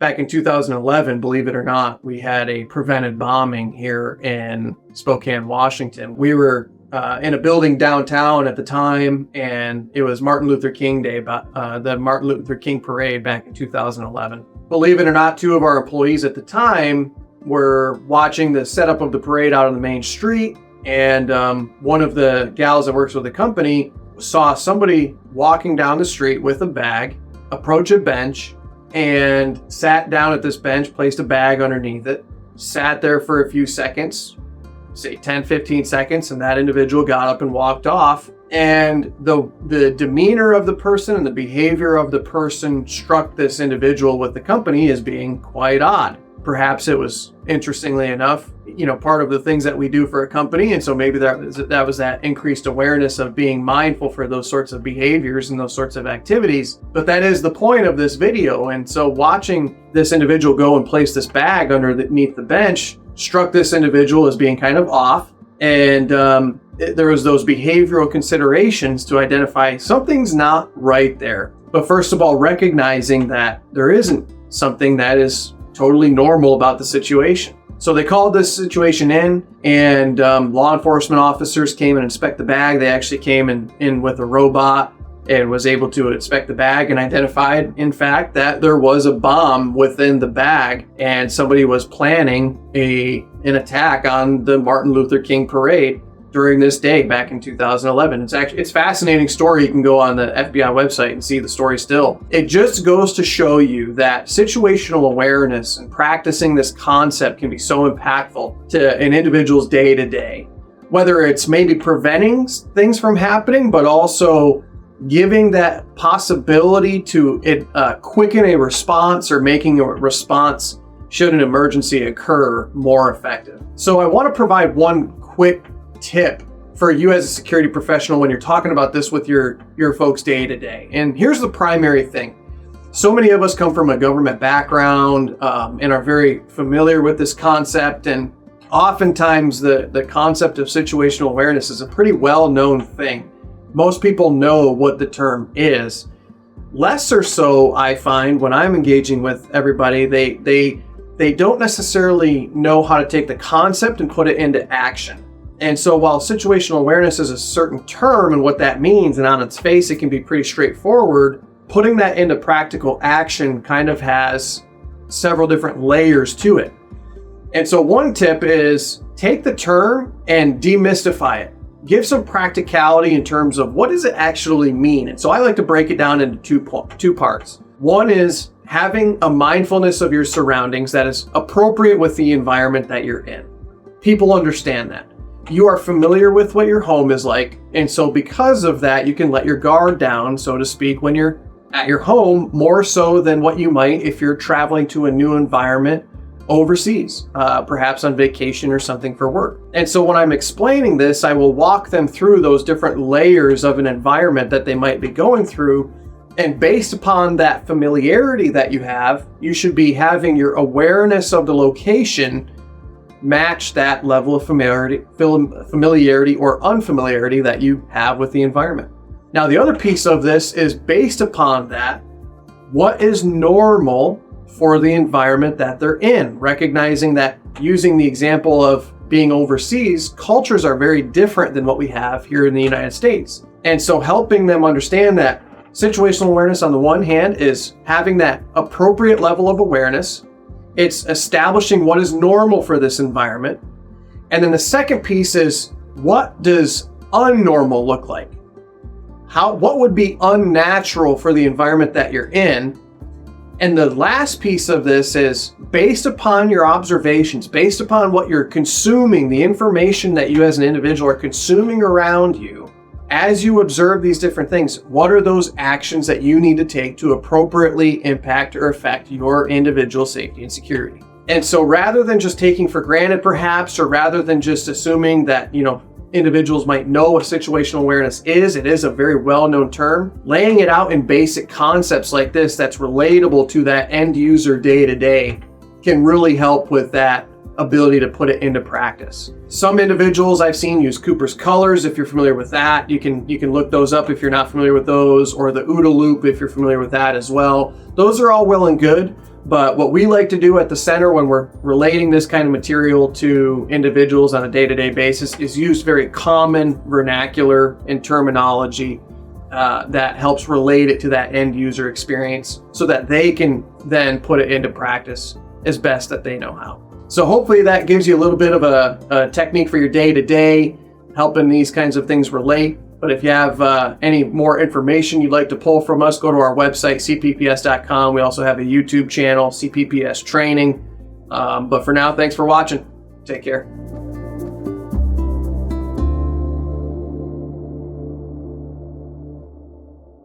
Back in 2011, believe it or not, we had a prevented bombing here in Spokane, Washington. We were in a building downtown at the time, and it was Martin Luther King Day, the Martin Luther King parade back in 2011. Believe it or not, 2 of our employees at the time were watching the setup of the parade out on the main street, and one of the gals that works with the company saw somebody walking down the street with a bag, approach a bench, and sat down at this bench, placed a bag underneath it, sat there for a few seconds, say 10, 15 seconds, and that individual got up and walked off. And the demeanor of the person and the behavior of the person struck this individual with the company as being quite odd. Perhaps it was, interestingly enough, part of the things that we do for a company. And so maybe that was that increased awareness of being mindful for those sorts of behaviors and those sorts of activities. But that is the point of this video. And so watching this individual go and place this bag underneath the bench struck this individual as being kind of off. And there was those behavioral considerations to identify something's not right there. But first of all, recognizing that there isn't something that is totally normal about the situation. So they called this situation in, and law enforcement officers came and inspect the bag. They actually came in with a robot and was able to inspect the bag and identified, in fact, that there was a bomb within the bag, and somebody was planning an attack on the Martin Luther King parade during this day back in 2011. It's a fascinating story. You can go on the FBI website and see the story still. It just goes to show you that situational awareness and practicing this concept can be so impactful to an individual's day to day, whether it's maybe preventing things from happening, but also giving that possibility to quicken a response or making a response should an emergency occur more effective. So I want to provide one quick tip for you as a security professional when you're talking about this with your folks day to day. And here's the primary thing. So many of us come from a government background and are very familiar with this concept. And oftentimes the concept of situational awareness is a pretty well-known thing. Most people know what the term is. Less or so, I find, when I'm engaging with everybody, they don't necessarily know how to take the concept and put it into action. And so while situational awareness is a certain term and what that means, and on its face, it can be pretty straightforward, putting that into practical action kind of has several different layers to it. And so one tip is take the term and demystify it. Give some practicality in terms of what does it actually mean? And so I like to break it down into two parts. One is having a mindfulness of your surroundings that is appropriate with the environment that you're in. People understand that. You are familiar with what your home is like, and so because of that, you can let your guard down, so to speak, when you're at your home, more so than what you might if you're traveling to a new environment overseas, perhaps on vacation or something for work. And so when I'm explaining this, I will walk them through those different layers of an environment that they might be going through, and based upon that familiarity that you have, you should be having your awareness of the location match that level of familiarity or unfamiliarity that you have with the environment. Now, the other piece of this is based upon that, what is normal for the environment that they're in, recognizing that, using the example of being overseas, cultures are very different than what we have here in the United States. And so helping them understand that situational awareness on the one hand is having that appropriate level of awareness. It's establishing what is normal for this environment. And then the second piece is, what does unnormal look like? What would be unnatural for the environment that you're in? And the last piece of this is, based upon your observations, based upon what you're consuming, the information that you as an individual are consuming around you, as you observe these different things, what are those actions that you need to take to appropriately impact or affect your individual safety and security? And so rather than just taking for granted perhaps, or rather than just assuming that, individuals might know what situational awareness is, it is a very well-known term, laying it out in basic concepts like this that's relatable to that end user day to day can really help with that ability to put it into practice. Some individuals I've seen use Cooper's colors. If you're familiar with that, you can look those up if you're not familiar with those, or the OODA loop if you're familiar with that as well. Those are all well and good, but what we like to do at the center when we're relating this kind of material to individuals on a day-to-day basis is use very common vernacular and terminology that helps relate it to that end user experience so that they can then put it into practice as best that they know how. So hopefully that gives you a little bit of a technique for your day-to-day, helping these kinds of things relate. But if you have any more information you'd like to pull from us, go to our website, cpps.com. We also have a YouTube channel, CPPS Training. But for now, thanks for watching. Take care.